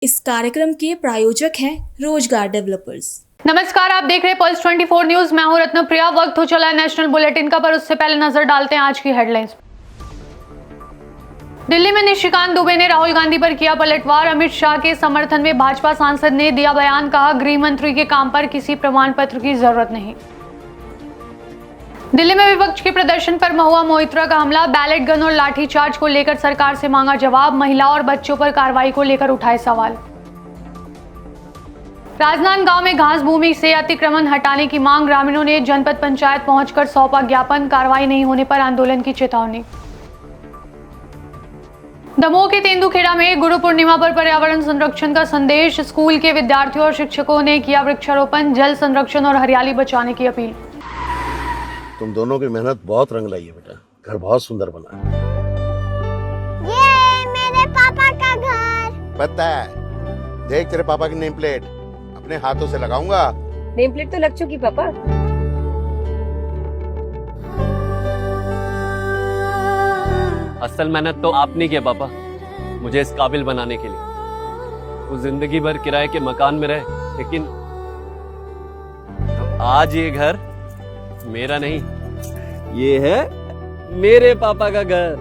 इस कार्यक्रम के प्रायोजक हैं रोजगार डेवलपर्स। नमस्कार, आप देख रहे हैं पल्स 24 न्यूज। मैं हूं रत्नप्रिया। वक्त हो चला है नेशनल बुलेटिन का, पर उससे पहले नजर डालते हैं आज की हेडलाइंस। दिल्ली में निशिकांत दुबे ने राहुल गांधी पर किया पलटवार। अमित शाह के समर्थन में भाजपा सांसद ने दिया बयान, कहा गृह मंत्री के काम पर किसी प्रमाण पत्र की जरूरत नहीं। दिल्ली में विपक्ष के प्रदर्शन पर महुआ मोइत्रा का हमला। बैलेट गन और लाठीचार्ज को लेकर सरकार से मांगा जवाब। महिलाओं और बच्चों पर कार्रवाई को लेकर उठाए सवाल। राजनांदगांव में घास भूमि से अतिक्रमण हटाने की मांग। ग्रामीणों ने जनपद पंचायत पहुंचकर सौंपा ज्ञापन। कार्रवाई नहीं होने पर आंदोलन की चेतावनी। दमोह के तेंदुखेड़ा में गुरु पूर्णिमा पर पर्यावरण संरक्षण का संदेश। स्कूल के विद्यार्थियों और शिक्षकों ने किया वृक्षारोपण। जल संरक्षण और हरियाली बचाने की अपील। तुम दोनों की मेहनत बहुत रंग लाई है बेटा, घर बहुत सुंदर बना है। ये मेरे पापा का घर। पता है, देख तेरे पापा की नेम प्लेट अपने हाथों से लगाऊंगा। नेम प्लेट तो लग चुकी पापा। असल मेहनत तो आपने किया पापा, मुझे इस काबिल बनाने के लिए। वो जिंदगी भर किराए के मकान में रहे, लेकिन आज ये घर मेरा नहीं, ये है मेरे पापा का घर।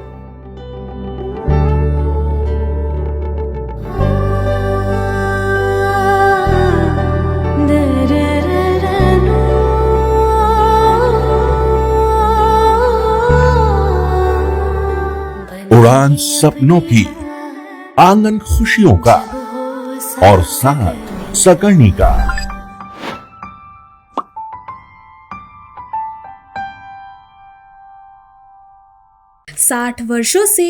उड़ान सपनों की, आंगन खुशियों का और साथ सकर्णी का। 60 वर्षों से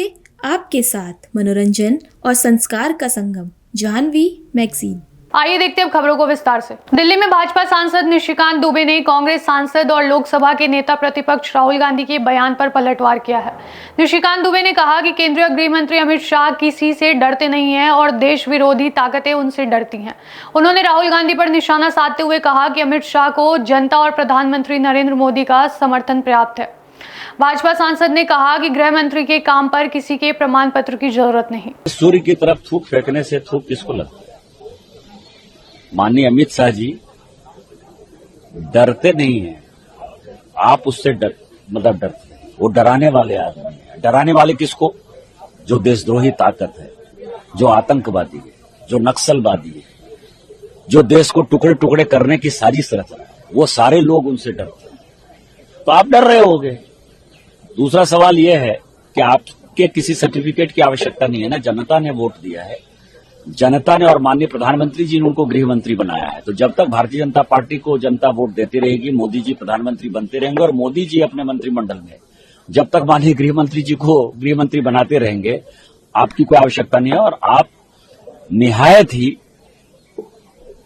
आपके साथ मनोरंजन और संस्कार का संगम, जाह्नवी मैगजीन। आइए देखते हैं अब खबरों को विस्तार से। दिल्ली में भाजपा सांसद निशिकांत दुबे ने कांग्रेस सांसद और लोकसभा के नेता प्रतिपक्ष राहुल गांधी के बयान पर पलटवार किया है। निशिकांत दुबे ने कहा कि केंद्रीय गृह मंत्री अमित शाह किसी से डरते नहीं हैं और देश विरोधी ताकतें उनसे डरती हैं। उन्होंने राहुल गांधी पर निशाना साधते हुए कहा कि अमित शाह को जनता और प्रधानमंत्री नरेंद्र मोदी का समर्थन पर्याप्त है। भाजपा सांसद ने कहा कि गृह मंत्री के काम पर किसी के प्रमाण पत्र की जरूरत नहीं। सूर्य की तरफ थूक फेंकने से थूक किसको लगता है? माननीय अमित शाह जी डरते नहीं हैं, आप उससे डरते हैं। वो डराने वाले आदमी हैं। डराने वाले किसको? जो देशद्रोही ताकत है, जो आतंकवादी है, जो नक्सलवादी है, जो देश को टुकड़े टुकड़े करने की साजिश रच रहा है, वो सारे लोग उनसे डरते हैं। तो आप डर रहे होगे। दूसरा सवाल यह है कि आपके किसी सर्टिफिकेट की आवश्यकता नहीं है ना, जनता ने वोट दिया है। जनता ने और माननीय प्रधानमंत्री जी ने उनको गृह मंत्री बनाया है। तो जब तक भारतीय जनता पार्टी को जनता वोट देती रहेगी, मोदी जी प्रधानमंत्री बनते रहेंगे और मोदी जी अपने मंत्रिमंडल में जब तक माननीय गृह मंत्री जी को गृह मंत्री बनाते रहेंगे, आपकी कोई आवश्यकता नहीं है। और आप निहायत ही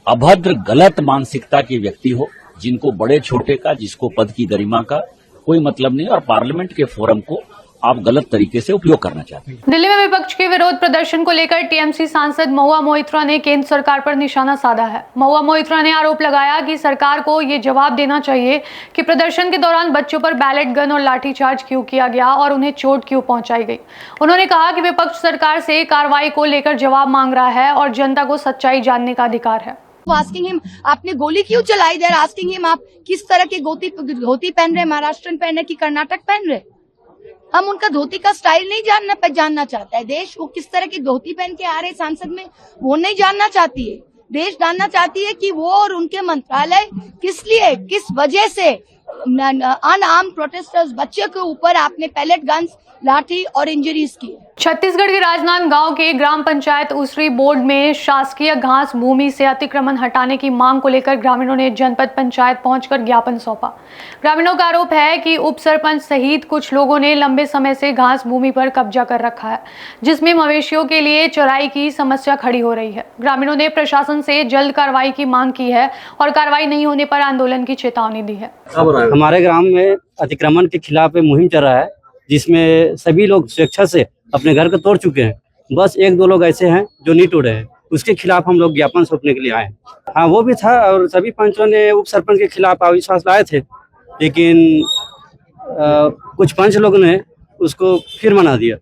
अभद्र गलत मानसिकता के व्यक्ति हो, जिनको बड़े छोटे का, जिसको पद की गरिमा का कोई मतलब नहीं और पार्लियामेंट के फोरम को आप गलत तरीके से उपयोग करना चाहते हैं। दिल्ली में विपक्ष के विरोध प्रदर्शन को लेकर टीएमसी सांसद महुआ मोइत्रा ने केंद्र सरकार पर निशाना साधा है। महुआ मोइत्रा ने आरोप लगाया कि सरकार को ये जवाब देना चाहिए कि प्रदर्शन के दौरान बच्चों पर बैलेट गन और लाठीचार्ज क्यों किया गया और उन्हें चोट क्यों पहुंचाई गई। उन्होंने कहा कि विपक्ष सरकार से कार्रवाई को लेकर जवाब मांग रहा है और जनता को सच्चाई जानने का अधिकार है। आस्किंग हिम, आपने गोली क्यों चलाई? देर आस्किंग हिम, आप किस तरह की धोती पहन रहे? महाराष्ट्रन पहन रहे कि कर्नाटक पहन रहे? हम उनका धोती का स्टाइल नहीं जानना चाहता है देश। वो किस तरह की धोती पहन के आ रहे सांसद में, वो नहीं जानना चाहती है। देश जानना चाहती है कि वो और उनके मंत्रालय किस लिए, किस वजह से अनआर्म्ड प्रोटेस्टर्स बच्चे के ऊपर आपने पैलेट गन्स, लाठी और इंजरीज की। छत्तीसगढ़ के राजनांदगांव के ग्राम पंचायत उसरी बोर्ड में शासकीय घास भूमि से अतिक्रमण हटाने की मांग को लेकर ग्रामीणों ने जनपद पंचायत पहुंचकर ज्ञापन सौंपा। ग्रामीणों का आरोप है कि उप सरपंच सहित कुछ लोगों ने लंबे समय से घास भूमि पर कब्जा कर रखा है, जिसमें मवेशियों के लिए चराई की समस्या खड़ी हो रही है। ग्रामीणों ने प्रशासन से जल्द कार्रवाई की मांग की है और कार्रवाई नहीं होने पर आंदोलन की चेतावनी दी है। हमारे ग्राम में अतिक्रमण के खिलाफ मुहिम चल रहा है, जिसमें सभी लोग स्वेच्छा से अपने घर को तोड़ चुके हैं। बस 1-2 लोग ऐसे हैं जो नहीं तोड़े हैं, उसके खिलाफ हम लोग ज्ञापन सौंपने के लिए आए। हाँ, वो भी था और सभी पंचों ने उप सरपंच के खिलाफ अविश्वास लाए थे, लेकिन कुछ पंच लोगों ने उसको फिर मना दिया।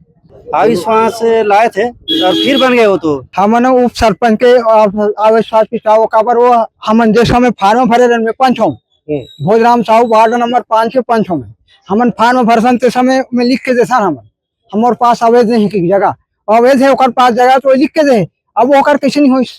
अविश्वास लाए थे और फिर बन गए वो तो। हमन उप सरपंच के अविश्वास प्रस्ताव काबर वो हमन जे समय फार्म भरे रहन में पंच हूँ भोजराम साहू वार्ड नंबर 5 के पंच हूँ हमन फार्म भरसन ते समय में लिख के देसन हमारे पास अवैध नहीं की जगह अवैध है ओकर पास जगह तो लिख के दे अब ओकर कैसे नहीं होइस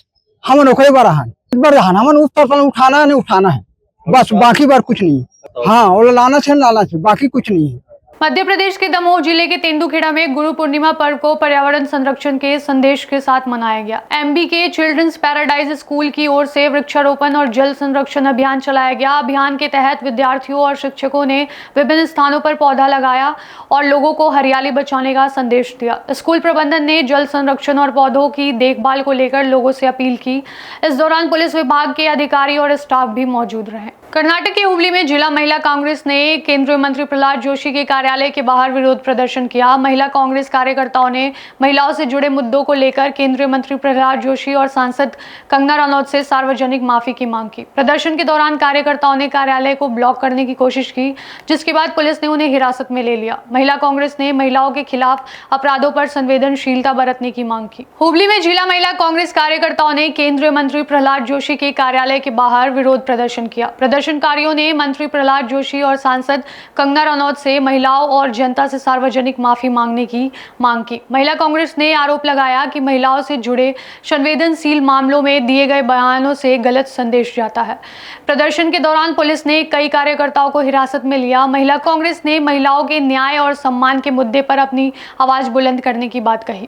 हमन ओकरे बरहन हमन उस पर उठाना नहीं उठाना है बस बाकी बार कुछ नहीं। हाँ वो लालच है बाकी कुछ नहीं है। मध्य प्रदेश के दमोह जिले के तेंदुखेड़ा में गुरु पूर्णिमा पर्व को पर्यावरण संरक्षण के संदेश के साथ मनाया गया। एमबी के चिल्ड्रंस पैराडाइज स्कूल की ओर से वृक्षारोपण और जल संरक्षण अभियान चलाया गया। अभियान के तहत विद्यार्थियों और शिक्षकों ने विभिन्न स्थानों पर पौधा लगाया और लोगों को हरियाली बचाने का संदेश दिया। स्कूल प्रबंधन ने जल संरक्षण और पौधों की देखभाल को लेकर लोगों से अपील की। इस दौरान पुलिस विभाग के अधिकारी और स्टाफ भी मौजूद रहे। कर्नाटक के हुबली में जिला महिला कांग्रेस ने केंद्रीय मंत्री प्रहलाद जोशी के कार्यालय के बाहर विरोध प्रदर्शन किया। महिला कांग्रेस कार्यकर्ताओं ने महिलाओं से जुड़े मुद्दों को लेकर केंद्रीय मंत्री प्रहलाद जोशी और सांसद कंगना रनौत से सार्वजनिक माफी की मांग की। प्रदर्शन के दौरान कार्यकर्ताओं ने कार्यालय को ब्लॉक करने की कोशिश की, जिसके बाद पुलिस ने उन्हें हिरासत में ले लिया। महिला कांग्रेस ने महिलाओं के खिलाफ अपराधों पर संवेदनशीलता बरतने की मांग की। हुबली में जिला महिला कांग्रेस कार्यकर्ताओं ने केंद्रीय मंत्री प्रहलाद जोशी के कार्यालय के बाहर विरोध प्रदर्शन किया। प्रदर्शनकारियों ने मंत्री प्रहलाद जोशी और सांसद कंगना रनौत से महिलाओं और जनता से सार्वजनिक माफी मांगने की मांग की। महिला कांग्रेस ने आरोप लगाया कि महिलाओं से जुड़े संवेदनशील मामलों में दिए गए बयानों से गलत संदेश जाता है। प्रदर्शन के दौरान पुलिस ने कई कार्यकर्ताओं को हिरासत में लिया। महिला कांग्रेस ने महिलाओं के न्याय और सम्मान के मुद्दे पर अपनी आवाज बुलंद करने की बात कही।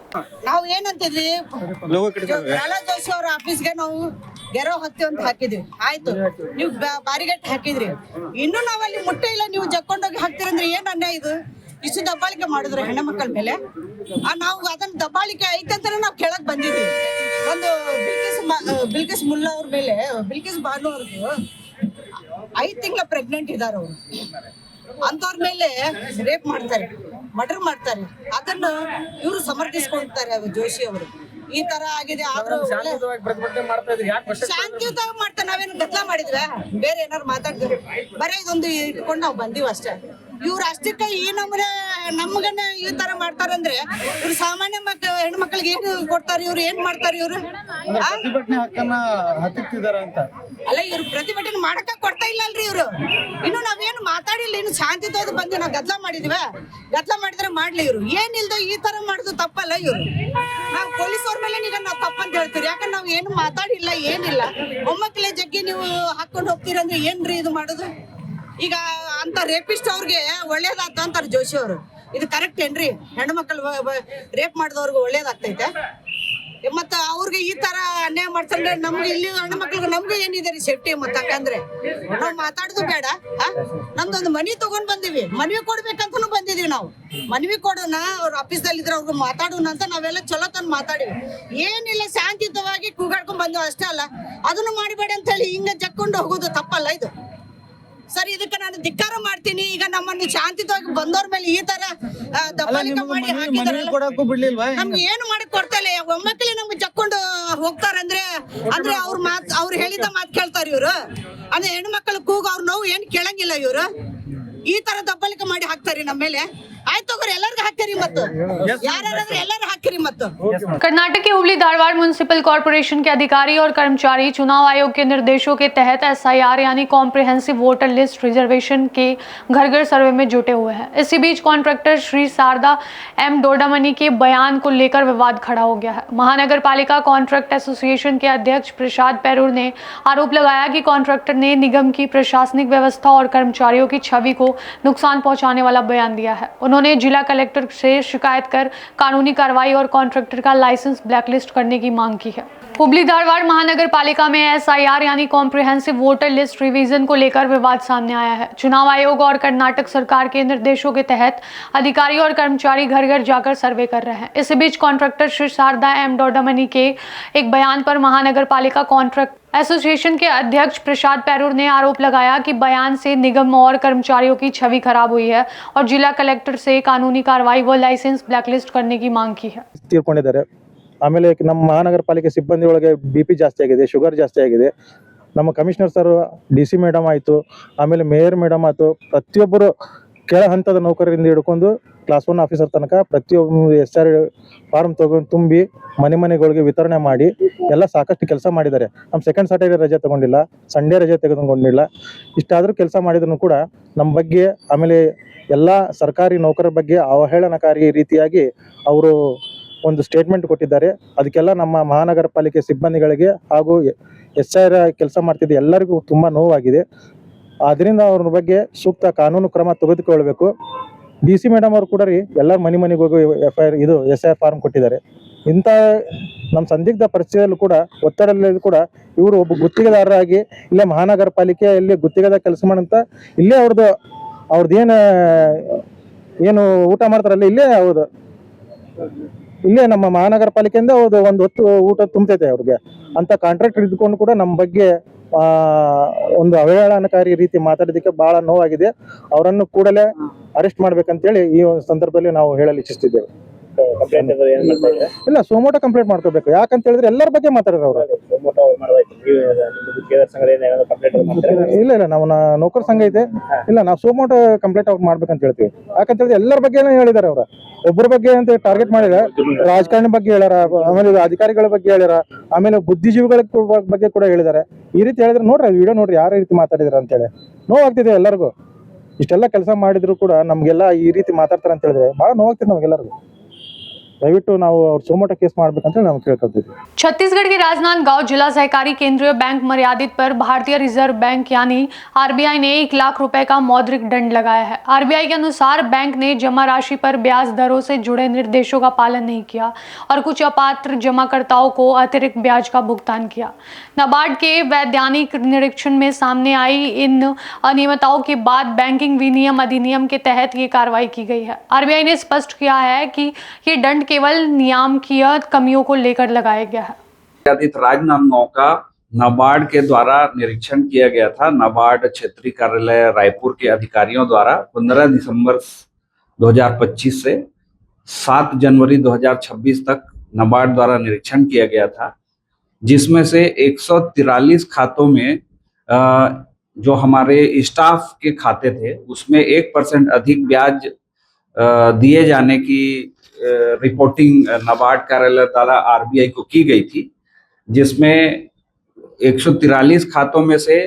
ಗೆರೋ ಹತ್ತಿ ಅಂತ ಹಾಕಿದ್ವಿ ಆಯ್ತು ನೀವು ಬಾರಿಗಟ್ಟಿ ಹಾಕಿದ್ರಿ ಇನ್ನು ನಾವಲ್ಲಿ ಮುಟ್ಟೆ ಇಲ್ಲ ನೀವು ಜಕ್ಕೊಂಡೋಗಿ ಹಾಕ್ತಿರಂದ್ರೆ ಏನ್ ಅನ್ಯಾಯ ಇದು ಇಷ್ಟು ದಬ್ಬಾಳಿಕೆ ಮಾಡಿದ್ರು ಹೆಣ್ಣು ಮಕ್ಕಳ ಮೇಲೆ ನಾವು ಅದನ್ನ ದಬ್ಬಾಳಿಕೆ ಐತಂತ ನಾವು ಕೇಳಕ್ ಬಂದಿದ್ವಿ ಒಂದು ಬಿಲ್ಕಿಸ್ ಮುಲ್ಲಾ ಅವ್ರ ಮೇಲೆ ಬಿಲ್ಕಿಸ್ ಬಾನು ಅವ್ರಿಗೂ 5 ತಿಂಗಳ ಪ್ರೆಗ್ನೆಂಟ್ ಇದಾರೆ ಅವರು ಅಂತವ್ರ ಮೇಲೆ ರೇಪ್ ಮಾಡ್ತಾರೆ ಮರ್ಡರ್ ಮಾಡ್ತಾರೆ ಅದನ್ನು ಇವರು ಸಮರ್ಥಿಸ್ಕೊಳ್ತಾರೆ ಜೋಶಿ ಅವರು ಈ ತರ ಆಗಿದೆ ಆದ್ರೂ ಶಾಂತಿಯುತವಾಗಿ ಮಾಡ್ತಾರೆ ನಾವೇನು ಗದ್ದಲ ಮಾಡಿದ್ವಿ ಬೇರೆ ಏನಾರು ಮಾತಾಡಿದ್ವಿ ಬರೀ ಇದೊಂದು ಇಟ್ಕೊಂಡು ನಾವು ಬಂದಿವಿ ಅಷ್ಟೇ ಇವ್ರು ಅಷ್ಟಕ್ಕೆ ಈ ನಮ್ಮನೆ ನಮ್ಗನ್ನ ಈ ತರ ಮಾಡ್ತಾರಂದ್ರೆ ಇವ್ರು ಸಾಮಾನ್ಯ ಹೆಣ್ಣು ಮಕ್ಕಳಿಗೆ ಏನು ಕೊಡ್ತಾರೆ ಇವ್ರು ಏನ್ ಮಾಡ್ತಾರೆ ಇವ್ರು ಅಲ್ಲ ಇವ್ರು ಪ್ರತಿಭಟನೆ ಮಾಡಕ ಕೊಡ್ತಾ ಇಲ್ಲ ಅಲ್ರಿ ಇವ್ರು ಇನ್ನು ನಾವೇನು ಮಾತಾಡಿಲ್ಲ ಇನ್ನು ಶಾಂತಿಯುತವಾಗಿ ಬಂದು ನಾವು ಗದ್ದಲ ಮಾಡಿದ್ವಿ ಗದ್ದಲ ಮಾಡಿದ್ರೆ ಮಾಡ್ಲಿ ಇವ್ರು ಏನಿಲ್ದೋ ಈ ತರ ಮಾಡುದು ತಪ್ಪಲ್ಲ ಇವ್ರು ನಾವು ಪೊಲೀಸ್ ಅವ್ರ ಮೇಲೆ ಈಗ ನಾವು ತಪ್ಪಂತ ಹೇಳ್ತೀವಿ ಯಾಕಂದ್ರೆ ನಾವು ಏನು ಮಾತಾಡಿಲ್ಲ ಏನಿಲ್ಲ ಒಮ್ಮಕ್ಕಳೇ ಜಗ್ಗಿ ನೀವು ಹಾಕೊಂಡು ಹೋಗ್ತೀರಂದ್ರೆ ಏನ್ರಿ ಇದು ಮಾಡೋದು ಈಗ ಅಂತ ರೇಪಿಸ್ಟ್ ಅವ್ರಿಗೆ ಒಳ್ಳೇದಾಗ್ತ ಅಂತಾರೆ ಜೋಶಿ ಅವರು ಇದು ಕರೆಕ್ಟ್ ಏನ್ರಿ ಹೆಣ್ಣು ಮಕ್ಕಳು ರೇಪ್ ಮಾಡಿದವ್ರಿಗೆ ಒಳ್ಳೇದಾಗ್ತೈತೆ ಮತ್ತ ಅವ್ರಿಗೆ ಈ ತರ ಅನ್ಯಾಯ ಮಾಡ್ತಾರೆ ನಮ್ಗೆ ಇಲ್ಲಿ ಹೆಣ್ಣು ಮಕ್ಳಿಗೆ ನಮ್ಗೆ ಏನಿದೆ ರೀ ಸೇಫ್ಟಿ ಮತ್ತ ಯಾಕಂದ್ರೆ ನಾವ್ ಮಾತಾಡುದು ಬೇಡ ನಮ್ದೊಂದು ಮನಿ ತಗೊಂಡ್ ಬಂದಿವಿ ಮನವಿ ಕೊಡ್ಬೇಕಂತನೂ ಬಂದಿದೀವಿ ನಾವು ಮನವಿ ಕೊಡೋಣ ಅವ್ರ ಆಫೀಸಲ್ಲಿ ಇದ್ರೆ ಅವ್ರಿಗೆ ಮಾತಾಡೋಣ ಅಂತ ನಾವೆಲ್ಲ ಚಲೋ ತಂದು ಮಾತಾಡಿವಿ ಏನಿಲ್ಲ ಶಾಂತಿಯುತವಾಗಿ ಕೂಗಾಡ್ಕೊಂಡ್ ಬಂದಿವಿ ಅಷ್ಟೇ ಅಲ್ಲ ಅದನ್ನು ಮಾಡಬೇಡ ಅಂತ ಹೇಳಿ ಹಿಂಗ ಜಕ್ಕೊಂಡು ಹೋಗೋದು ತಪ್ಪಲ್ಲ ಇದು ಸರ್ ಇದಕ್ಕೆ ನಾನು ಧಿಕ್ಕಾರ ಮಾಡ್ತೀನಿ ಈಗ ನಮ್ಮನ್ನು ಶಾಂತಿಯುತವಾಗಿ ಬಂದವ್ರ ಮೇಲೆ ಈ ತರ ದಬ್ಬಾಳಿಕೆ ಮಾಡಿ ಹಾಕಿದಾರಲ್ಲ ನಮ್ಗೆ ಏನು ಮಾಡಕ್ ಕೊಡ್ತಾ ಇಲ್ಲ ಒಮ್ಮಕ್ಕಳಿ ನಮ್ಗೆ ಜಕ್ಕೊಂಡು ಹೋಗ್ತಾರಂದ್ರೆ ಅಂದ್ರೆ ಅವ್ರು ಹೇಳಿದ ಮಾತು ಕೇಳ್ತಾರ ಇವ್ರು ಅಂದ್ರೆ ಹೆಣ್ಣು ಮಕ್ಕಳು ಕೂಗ ಅವ್ರ ನೋವು ಏನ್ ಕೇಳಂಗಿಲ್ಲ ಇವ್ರು ಈ ತರ ದಬ್ಬಾಳಿಕೆ ಮಾಡಿ ಹಾಕ್ತಾರಿ ನಮ್ಮ ಮೇಲೆ ಆಯ್ತು ಎಲ್ಲರಿಗೂ ಹಾಕಿರಿ ಮತ್ತು ಯಾರಾದ್ರೂ ಎಲ್ಲರೂ ಹಾಕಿರಿ ಮತ್ತು कर्नाटक के हुबली धारवाड़ म्युनिसिपल कॉर्पोरेशन के अधिकारी और कर्मचारी चुनाव आयोग के निर्देशों के तहत SIR यानी कॉम्प्रिहेंसिव वोटर लिस्ट रिजर्वेशन के घर घर सर्वे में जुटे हुए हैं। इसी बीच कॉन्ट्रैक्टर श्री शारदा M डोडामनी के बयान को लेकर विवाद खड़ा हो गया है। महानगर पालिका कॉन्ट्रैक्ट एसोसिएशन के अध्यक्ष प्रसाद पैरूर ने आरोप लगाया कि कॉन्ट्रैक्टर ने निगम की प्रशासनिक व्यवस्था और कर्मचारियों की छवि को नुकसान पहुंचाने वाला बयान दिया है। उन्होंने जिला कलेक्टर से शिकायत कर कानूनी कार्रवाई और कॉन्ट्रैक्टर का लाइसेंस ब्लैकलिस्ट करने की मांग की है। हुबली धारवाड़ महानगर पालिका में SIR यानी कॉम्प्रिहेंसिव वोटर लिस्ट रिवीजन को लेकर विवाद सामने आया है। चुनाव आयोग और कर्नाटक सरकार के निर्देशों के तहत अधिकारी और कर्मचारी घर घर जाकर सर्वे कर रहे हैं। इसी बीच कॉन्ट्रैक्टर श्री शारदा M डोडामनी के एक बयान पर महानगर पालिका कॉन्ट्रैक्ट एसोसिएशन के अध्यक्ष प्रसाद पैरूर ने आरोप लगाया कि बयान से निगम और कर्मचारियों की छवि खराब हुई है और जिला कलेक्टर से कानूनी कार्रवाई व लाइसेंस ब्लैकलिस्ट करने की मांग की है। ತೀರ್ಕೊಂಡಿದ್ದಾರೆ ಆಮೇಲೆ ನಮ್ಮ ಮಹಾನಗರ ಪಾಲಿಕೆ ಸಿಬ್ಬಂದಿ ಒಳಗೆ BP ಜಾಸ್ತಿ ಆಗಿದೆ, ಶುಗರ್ ಜಾಸ್ತಿ ಆಗಿದೆ. ನಮ್ಮ ಕಮಿಷನರ್ ಸರ್ DC ಮೇಡಮ್ ಆಯಿತು, ಆಮೇಲೆ ಮೇಯರ್ ಮೇಡಮ್ ಆಯಿತು, ಪ್ರತಿಯೊಬ್ಬರು ಕೆಳ ಹಂತದ ನೌಕರರಿಂದ ಹಿಡ್ಕೊಂಡು ಕ್ಲಾಸ್ 1 ಆಫೀಸರ್ ತನಕ ಪ್ರತಿಯೊಬ್ಬ SR ಫಾರ್ಮ್ ತಗೊಂಡು ತುಂಬಿ ಮನೆಗಳಿಗೆ ವಿತರಣೆ ಮಾಡಿ ಎಲ್ಲ ಸಾಕಷ್ಟು ಕೆಲಸ ಮಾಡಿದ್ದಾರೆ. ನಮ್ಮ ಸೆಕೆಂಡ್ ಸಾಟರ್ಡೆ ರಜೆ ತಗೊಂಡಿಲ್ಲ, ಸಂಡೇ ರಜೆ ತೆಗೆದುಕೊಂಡಿಲ್ಲ. ಇಷ್ಟಾದರೂ ಕೆಲಸ ಮಾಡಿದ್ರು ಕೂಡ ನಮ್ಮ ಬಗ್ಗೆ, ಆಮೇಲೆ ಎಲ್ಲ ಸರ್ಕಾರಿ ನೌಕರರ ಬಗ್ಗೆ ಅವಹೇಳನಕಾರಿ ರೀತಿಯಾಗಿ ಅವರು ಒಂದು ಸ್ಟೇಟ್ಮೆಂಟ್ ಕೊಟ್ಟಿದ್ದಾರೆ. ಅದಕ್ಕೆಲ್ಲ ನಮ್ಮ ಮಹಾನಗರ ಪಾಲಿಕೆ ಸಿಬ್ಬಂದಿಗಳಿಗೆ ಹಾಗೂ SR ಕೆಲಸ ಮಾಡ್ತಿದ್ದ ಎಲ್ಲರಿಗೂ ತುಂಬಾ ನೋವಾಗಿದೆ. ಅದರಿಂದ ಅವ್ರ ಬಗ್ಗೆ ಸೂಕ್ತ ಕಾನೂನು ಕ್ರಮ ತೆಗೆದುಕೊಳ್ಬೇಕು. DC ಮೇಡಮ್ ಅವರು ಕೂಡ ರೀ ಎಲ್ಲರ ಮನೆಗೆ ಹೋಗಿ SI ಫಾರ್ಮ್ ಕೊಟ್ಟಿದ್ದಾರೆ. ಇಂಥ ನಮ್ಮ ಸಂದಿಗ್ಧ ಪರಿಸ್ಥಿತಿಯಲ್ಲೂ ಕೂಡ ಒತ್ತಡದಲ್ಲಿ ಕೂಡ ಇವರು ಒಬ್ಬ ಗುತ್ತಿಗೆದಾರರಾಗಿ ಇಲ್ಲೇ ಮಹಾನಗರ ಪಾಲಿಕೆಯಲ್ಲಿ ಗುತ್ತಿಗೆದ ಕೆಲಸ ಮಾಡಂತ ಇಲ್ಲೇ ಅವ್ರದ್ದೇನು ಊಟ ಮಾಡ್ತಾರಲ್ಲ ಇಲ್ಲೇ ನಮ್ಮ ಮಹಾನಗರ ಪಾಲಿಕೆಯಿಂದ ಒಂದು ಹೊತ್ತು ಊಟ ತುಂಬತೈತೆ ಅವ್ರಿಗೆ ಅಂತ ಕಾಂಟ್ರಾಕ್ಟರ್ ಇದ್ಕೊಂಡು ಕೂಡ ನಮ್ಮ ಬಗ್ಗೆ ಒಂದು ಅವಹೇಳನಕಾರಿ ರೀತಿ ಮಾತಾಡೋದಕ್ಕೆ ಬಹಳ ನೋವಾಗಿದೆ. ಅವರನ್ನು ಕೂಡಲೇ ಅರೆಸ್ಟ್ ಮಾಡ್ಬೇಕಂತೇಳಿ ಈ ಒಂದು ಸಂದರ್ಭದಲ್ಲಿ ನಾವು ಹೇಳಲು ಇಚ್ಛಿಸ್ತಿದ್ದೇವೆ. ಇಲ್ಲ, ಸೋಮೋಟೋ ಕಂಪ್ಲೇಂಟ್ ಮಾಡ್ಕೋಬೇಕು. ಯಾಕಂತ ಹೇಳಿದ್ರೆ ಎಲ್ಲರ ಬಗ್ಗೆ ಮಾತಾಡಿದ್ರು ಅವರು. ಇಲ್ಲ, ನಾವು ನೌಕರ ಸಂಘ ಇದೆ, ಇಲ್ಲ ನಾವು ಸೋಮೋಟೋ ಕಂಪ್ಲೇಂಟ್ ಅವ್ರು ಮಾಡ್ಬೇಕಂತ ಹೇಳ್ತೀವಿ. ಯಾಕಂತ ಹೇಳಿದ್ರೆ ಎಲ್ಲರ ಬಗ್ಗೆ ಹೇಳಿದಾರೆ. ಅವ್ರ ಒಬ್ಬರ ಬಗ್ಗೆ ಅಂತ ಟಾರ್ಗೆಟ್ ಮಾಡಿದ್ರೆ ರಾಜಕಾರಣಿ ಬಗ್ಗೆ ಹೇಳ್ಯಾರ, ಆಮೇಲೆ ಅಧಿಕಾರಿಗಳ ಬಗ್ಗೆ ಹೇಳ್ಯಾರ, ಆಮೇಲೆ ಬುದ್ಧಿಜೀವಿಗಳ ಬಗ್ಗೆ ಕೂಡ ಹೇಳಿದ್ದಾರೆ. ಈ ರೀತಿ ಹೇಳಿದ್ರೆ ನೋಡ್ರಿ, ವಿಡಿಯೋ ನೋಡ್ರಿ ಯಾವ ರೀತಿ ಮಾತಾಡಿದಾರೆ ಅಂತೇಳಿ ನೋವಾಗ್ತಿದೆ ಎಲ್ಲರಿಗೂ. ಇಷ್ಟೆಲ್ಲ ಕೆಲಸ ಮಾಡಿದ್ರು ಕೂಡ ನಮ್ಗೆಲ್ಲ ಈ ರೀತಿ ಮಾತಾಡ್ತಾರೆ ಅಂತ ಹೇಳಿದ್ರೆ ಬಹಳ ನೋವಾಗ್ತಿದೆ ನಮ್ಗೆಲ್ಲರಿಗೂ. ದಯವಿಟ್ಟು ನಾವು ಅವ್ರ ಸೋಮೋಟೋ ಕೇಸ್ ಮಾಡ್ಬೇಕಂತ ನಾವು ಕೇಳ್ಕೊಳ್ತೀವಿ. छत्तीसगढ़ के राजनांदगांव जिला सहकारी केंद्रीय बैंक मर्यादित पर भारतीय रिजर्व बैंक यानी RBI ने 1 लाख रुपए का मौद्रिक दंड लगाया है। RBI के अनुसार बैंक ने जमा राशि पर ब्याज दरों से जुड़े निर्देशों का पालन नहीं किया और कुछ अपात्र जमाकर्ताओं को अतिरिक्त ब्याज का भुगतान किया। नाबार्ड के वैधानिक निरीक्षण में सामने आई इन अनियमितताओं के बाद बैंकिंग विनियम अधिनियम के तहत ये कार्रवाई की गई है। RBI ने स्पष्ट किया है कि ये दंड केवल नियामकीय कमियों को लेकर लगाया गया है। राजनांदगांव का नाबार्ड के द्वारा निरीक्षण किया गया था। नाबार्ड क्षेत्रीय कार्यालय रायपुर के अधिकारियों द्वारा 15 दिसंबर 2025 से 7 जनवरी 2026 तक नाबार्ड द्वारा निरीक्षण किया गया था, जिसमें से 143 खातों में जो हमारे स्टाफ के खाते थे उसमें 1% अधिक ब्याज दिए जाने की रिपोर्टिंग नाबार्ड कार्यालय द्वारा RBI को की गई थी, जिसमें 143 खातों में से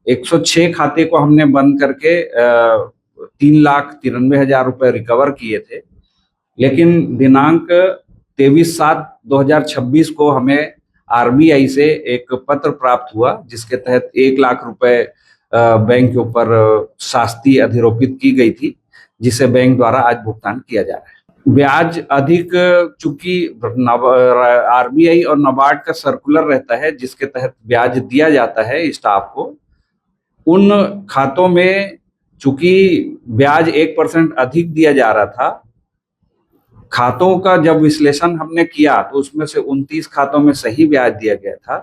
106 खाते को हमने बंद करके 3,93,000 रुपए रिकवर किए थे। लेकिन दिनांक 23/7/2026 को हमें RBI से एक पत्र प्राप्त हुआ, जिसके तहत 1 लाख रुपए बैंक के ऊपर शास्ति अधिरोपित की गई थी, जिसे बैंक द्वारा आज भुगतान किया जा रहा है। ब्याज अधिक, चूंकि RBI और नाबार्ड का सर्कुलर रहता है जिसके तहत ब्याज दिया जाता है स्टाफ को, उन खातों में चूंकि ब्याज 1% अधिक दिया जा रहा था, खातों का जब विश्लेषण हमने किया तो उसमें से 29 खातों में सही ब्याज दिया गया था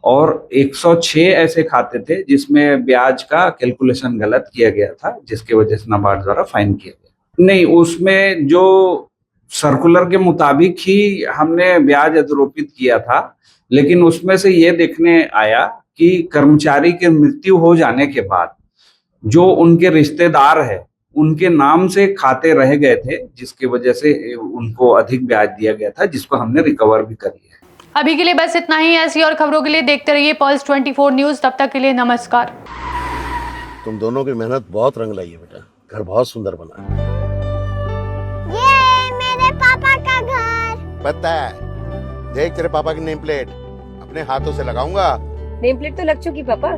और 106 ऐसे खाते थे जिसमें ब्याज का कैलकुलेशन गलत किया गया था, जिसके वजह से नाबार्ड द्वारा फाइन किया गया। नहीं, उसमें जो सर्कुलर के मुताबिक ही हमने ब्याज अधिरोपित किया था, लेकिन उसमें से ये देखने आया कि कर्मचारी की मृत्यु हो जाने के बाद जो उनके रिश्तेदार है उनके नाम से खाते रह गए थे, जिसकी वजह से उनको अधिक ब्याज दिया गया था, जिसको हमने रिकवर भी कर लिया। अभी के लिए बस इतना ही। ऐसी और खबरों के लिए देखते रहिए पल्स 24 न्यूज। तब तक के लिए नमस्कार। तुम दोनों की मेहनत बहुत रंग लाई है बेटा, घर बहुत सुंदर बना है। ये मेरे पापा का घर। पता है, देख तेरे पापा की नेम प्लेट अपने हाथों से लगाऊंगा। नेम प्लेट तो लग चुकी पापा।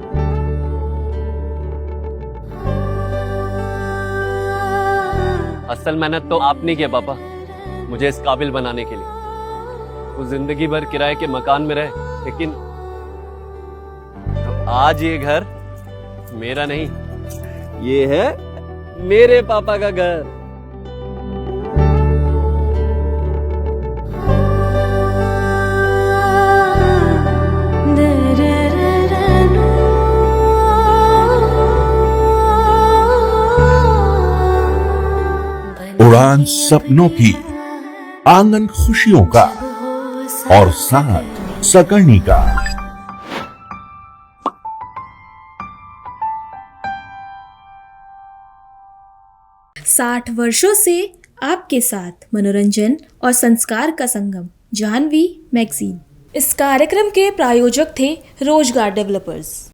असल मेहनत तो आपने की पापा, मुझे इस काबिल बनाने के लिए। वो जिंदगी भर किराए के मकान में रहे, लेकिन तो आज ये घर मेरा नहीं, ये है मेरे पापा का घर। उड़ान सपनों की, आंगन खुशियों का और साथ सकर्णी का। 60 वर्षों से आपके साथ मनोरंजन और संस्कार का संगम जाह्नवी मैगजीन। इस कार्यक्रम के प्रायोजक थे रोजगार डेवलपर्स।